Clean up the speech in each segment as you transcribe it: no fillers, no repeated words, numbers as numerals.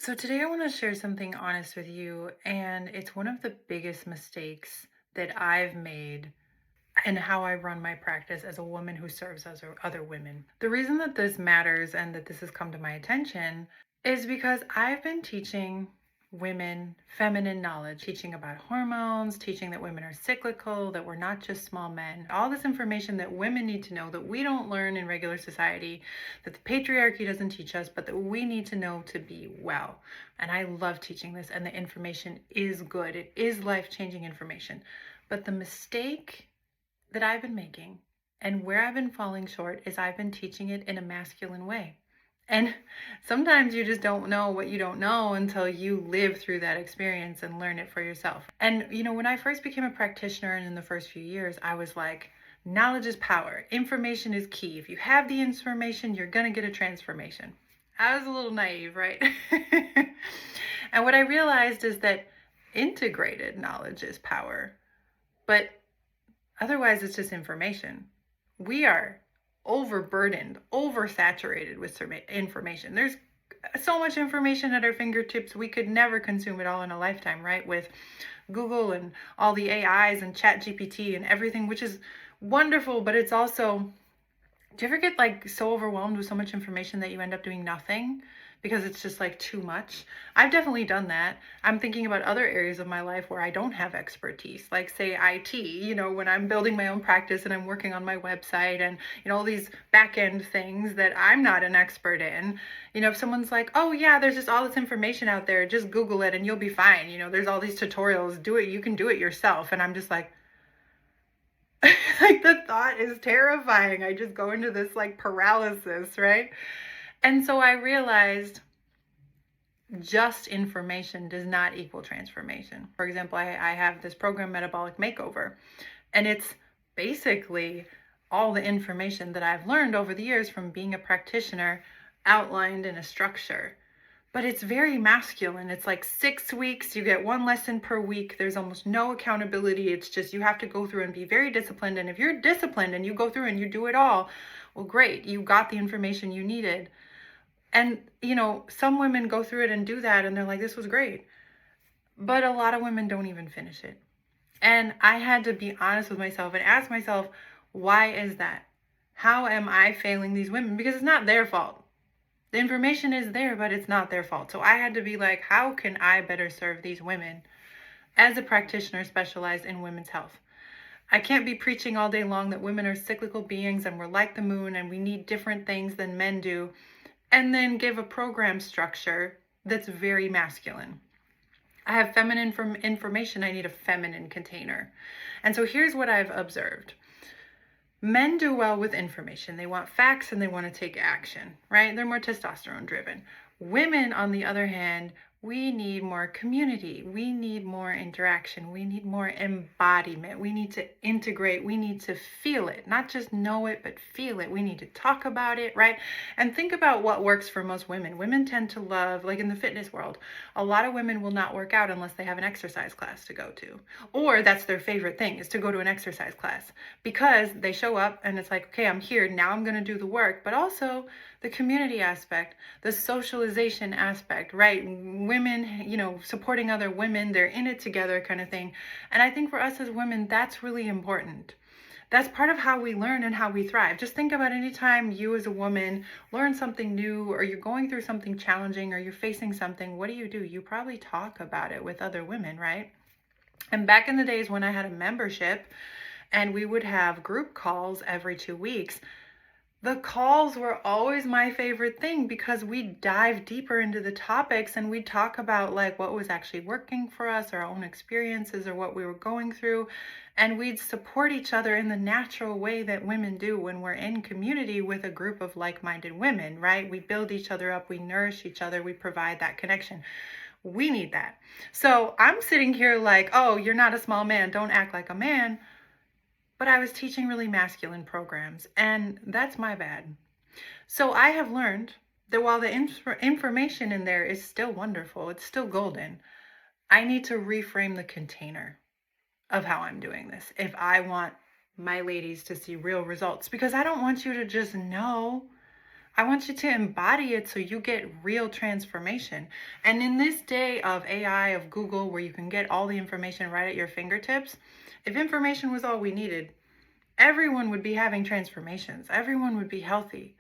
So, today I want to share something honest with you, and it's one of the biggest mistakes that I've made and how I run my practice as a woman who serves other women. The reason that this matters and that this has come to my attention is because I've been teaching women feminine knowledge, teaching about hormones, teaching that women are cyclical, that we're not just small men, all this information that women need to know that we don't learn in regular society, that the patriarchy doesn't teach us, but that we need to know to be well. And I love teaching this, and the information is good. It is life-changing information. But the mistake that I've been making and where I've been falling short is I've been teaching it in a masculine way. And sometimes you just don't know what you don't know until you live through that experience and learn it for yourself. And, when I first became a practitioner and in the first few years, I was like, knowledge is power. Information is key. If you have the information, you're going to get a transformation. I was a little naive, right? And what I realized is that integrated knowledge is power. But otherwise, it's just information. We are overburdened, oversaturated with information. There's so much information at our fingertips, we could never consume it all in a lifetime, right? With Google and all the AIs and ChatGPT and everything, which is wonderful, but it's also, do you ever get like so overwhelmed with so much information that you end up doing nothing because it's just like too much? I've definitely done that. I'm thinking about other areas of my life where I don't have expertise, like say IT, when I'm building my own practice and I'm working on my website and, all these back end things that I'm not an expert in. If someone's like, oh yeah, there's just all this information out there, just Google it and you'll be fine. There's all these tutorials, do it, you can do it yourself. And I'm just like, like the thought is terrifying. I just go into this like paralysis, right? And so I realized just information does not equal transformation. For example, I have this program, Metabolic Makeover, and it's basically all the information that I've learned over the years from being a practitioner outlined in a structure. But it's very masculine. It's like 6 weeks, you get one lesson per week. There's almost no accountability. It's just you have to go through and be very disciplined. And if you're disciplined and you go through and you do it all, well, great, you got the information you needed. And, some women go through it and do that and they're like, this was great. But a lot of women don't even finish it. And I had to be honest with myself and ask myself, why is that? How am I failing these women? Because it's not their fault. The information is there, but it's not their fault. So I had to be like, how can I better serve these women as a practitioner specialized in women's health? I can't be preaching all day long that women are cyclical beings and we're like the moon and we need different things than men do, and then give a program structure that's very masculine. I have feminine information, I need a feminine container. And so here's what I've observed. Men do well with information. They want facts and they want to take action, right? They're more testosterone driven. Women, on the other hand, we need more community. We need more interaction. We need more embodiment. We need to integrate. We need to feel it, not just know it, but feel it. We need to talk about it, right? And think about what works for most women. Women tend to love, like in the fitness world, a lot of women will not work out unless they have an exercise class to go to. Or that's their favorite thing, is to go to an exercise class, because they show up and it's like, okay, I'm here. Now I'm going to do the work, but also the community aspect, the socialization aspect, right? Women, supporting other women, they're in it together kind of thing. And I think for us as women, that's really important. That's part of how we learn and how we thrive. Just think about any time you as a woman learn something new, or you're going through something challenging, or you're facing something, what do? You probably talk about it with other women, right? And back in the days when I had a membership and we would have group calls every 2 weeks, the calls were always my favorite thing because we'd dive deeper into the topics and we'd talk about like what was actually working for us, our own experiences or what we were going through. And we'd support each other in the natural way that women do when we're in community with a group of like-minded women, right? We build each other up, we nourish each other, we provide that connection. We need that. So I'm sitting here like, oh, you're not a small man, don't act like a man. But I was teaching really masculine programs, and that's my bad. So I have learned that while the information in there is still wonderful, it's still golden, I need to reframe the container of how I'm doing this if I want my ladies to see real results. Because I don't want you to just know. I want you to embody it so you get real transformation. And in this day of AI, of Google, where you can get all the information right at your fingertips, if information was all we needed, everyone would be having transformations. Everyone would be healthy.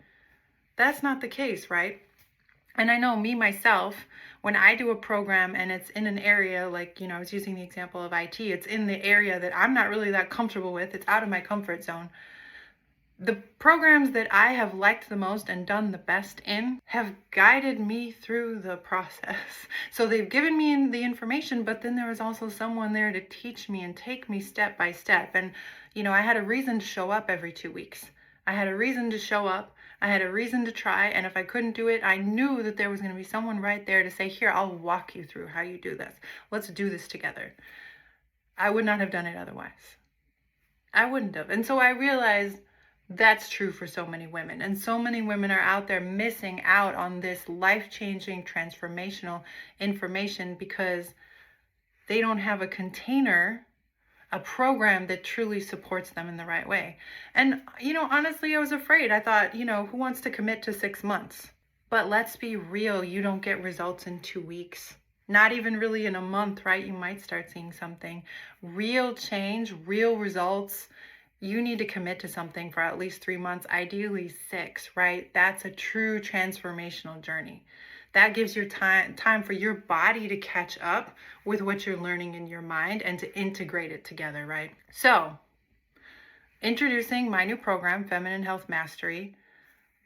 That's not the case, right? And I know me, myself, when I do a program and it's in an area like, I was using the example of IT, it's in the area that I'm not really that comfortable with, it's out of my comfort zone. The programs that I have liked the most and done the best in have guided me through the process. So they've given me the information, but then there was also someone there to teach me and take me step by step. And, I had a reason to show up every 2 weeks. I had a reason to show up. I had a reason to try. And if I couldn't do it, I knew that there was going to be someone right there to say, here, I'll walk you through how you do this. Let's do this together. I would not have done it otherwise. I wouldn't have. And so I realized that's true for so many women. And so many women are out there missing out on this life-changing, transformational information because they don't have a container, a program that truly supports them in the right way. And, honestly, I was afraid. I thought, who wants to commit to 6 months? But let's be real. You don't get results in 2 weeks. Not even really in a month, right? You might start seeing something. Real change, real results. You need to commit to something for at least 3 months, ideally 6, right? That's a true transformational journey. That gives you time for your body to catch up with what you're learning in your mind and to integrate it together, right? So, introducing my new program, Feminine Health Mastery.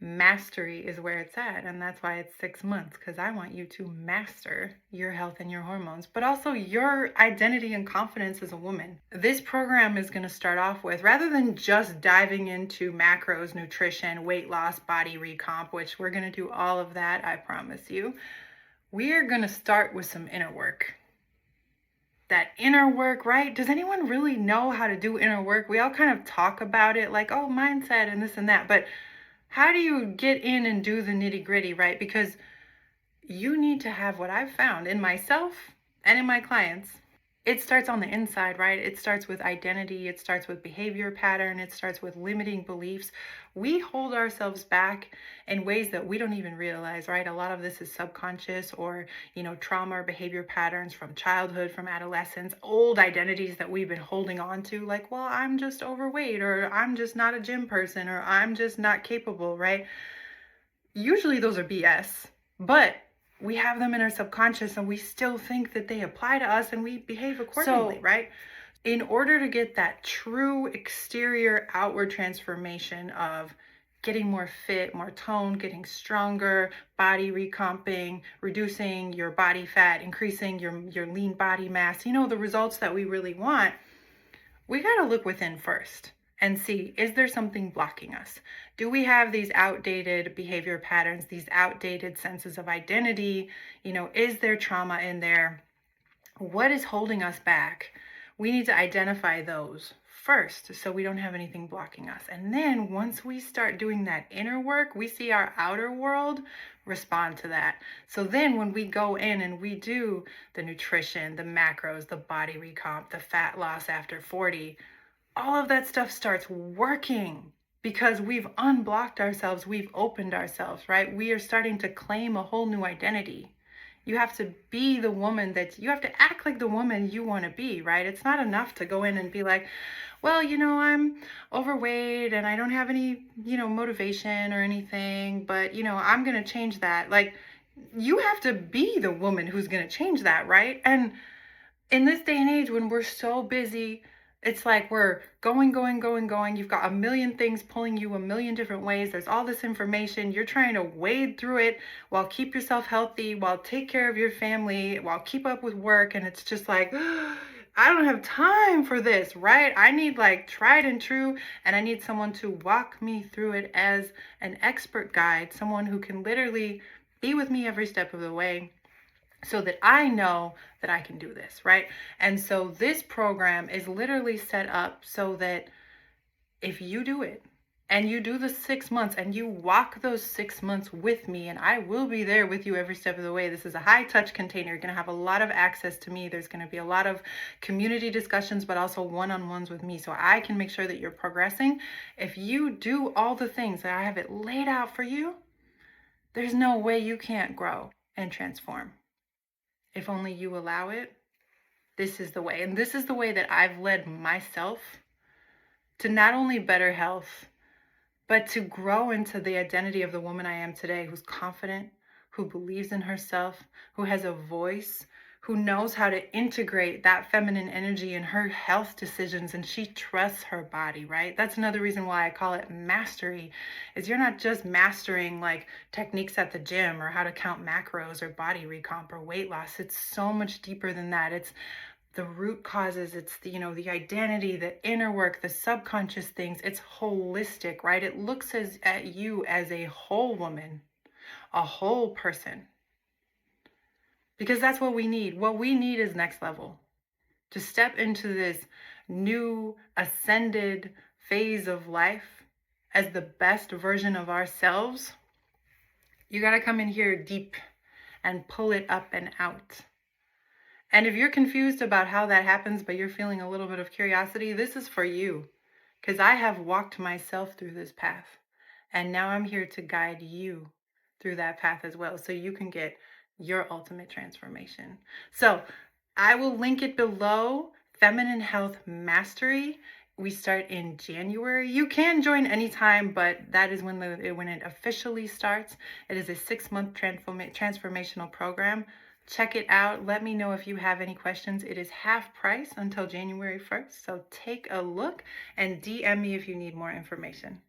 Mastery is where it's at, and that's why it's 6 months, because I want you to master your health and your hormones, but also your identity and confidence as a woman. This program is going to start off with, rather than just diving into macros, nutrition, weight loss, body recomp, which we're going to do all of that, I promise you, we are going to start with some inner work. That inner work, right? Does anyone really know how to do inner work? We all kind of talk about it like, oh, mindset and this and that, but how do you get in and do the nitty gritty, right? Because you need to have what I've found in myself and in my clients. It starts on the inside, right? It starts with identity. It starts with behavior pattern. It starts with limiting beliefs. We hold ourselves back in ways that we don't even realize, right? A lot of this is subconscious or, trauma or behavior patterns from childhood, from adolescence, old identities that we've been holding on to, like, well, I'm just overweight, or I'm just not a gym person, or I'm just not capable, right? Usually those are BS, but we have them in our subconscious and we still think that they apply to us and we behave accordingly, right? In order to get that true exterior outward transformation of getting more fit, more toned, getting stronger, body recomping, reducing your body fat, increasing your lean body mass, the results that we really want, we got to look within first and see, is there something blocking us? Do we have these outdated behavior patterns, these outdated senses of identity? Is there trauma in there? What is holding us back? We need to identify those first so we don't have anything blocking us. And then once we start doing that inner work, we see our outer world respond to that. So then when we go in and we do the nutrition, the macros, the body recomp, the fat loss after 40, all of that stuff starts working because we've unblocked ourselves, we've opened ourselves, right? We are starting to claim a whole new identity. You have to be the woman you have to act like the woman you want to be, right? It's not enough to go in and be like, well, I'm overweight and I don't have any, motivation or anything, but, I'm going to change that. Like, you have to be the woman who's going to change that, right? And in this day and age, when we're so busy, it's like we're going. You've got a million things pulling you a million different ways. There's all this information. You're trying to wade through it while keep yourself healthy, while take care of your family, while keep up with work. And it's just like, I don't have time for this, right? I need tried and true, and I need someone to walk me through it as an expert guide, someone who can literally be with me every step of the way, so that I know that I can do this, right? And so this program is literally set up so that if you do it and you do the 6 months and you walk those 6 months with me, and I will be there with you every step of the way. This is a high touch container. You're going to have a lot of access to me. There's going to be a lot of community discussions, but also one-on-ones with me, so I can make sure that you're progressing. If you do all the things that I have it laid out for you, There's no way you can't grow and transform. If only you allow it, this is the way. And this is the way that I've led myself to not only better health, but to grow into the identity of the woman I am today, who's confident, who believes in herself, who has a voice, who knows how to integrate that feminine energy in her health decisions, and she trusts her body, right? That's another reason why I call it mastery, is you're not just mastering like techniques at the gym or how to count macros or body recomp or weight loss. It's so much deeper than that. It's the root causes, it's the, the identity, the inner work, the subconscious things. It's holistic, right? It looks at you as a whole woman, a whole person, because that's what we need. What we need is next level, to step into this new ascended phase of life as the best version of ourselves. You got to come in here deep and pull it up and out. And if you're confused about how that happens, but you're feeling a little bit of curiosity, this is for you, because I have walked myself through this path. And now I'm here to guide you through that path as well, so you can get your ultimate transformation. So I will link it below. Feminine Health Mastery. We start in January. You can join anytime, but that is when it officially starts. It is a 6-month transformational program. Check it out. Let me know if you have any questions. It is half price until January 1st. So take a look and DM me if you need more information.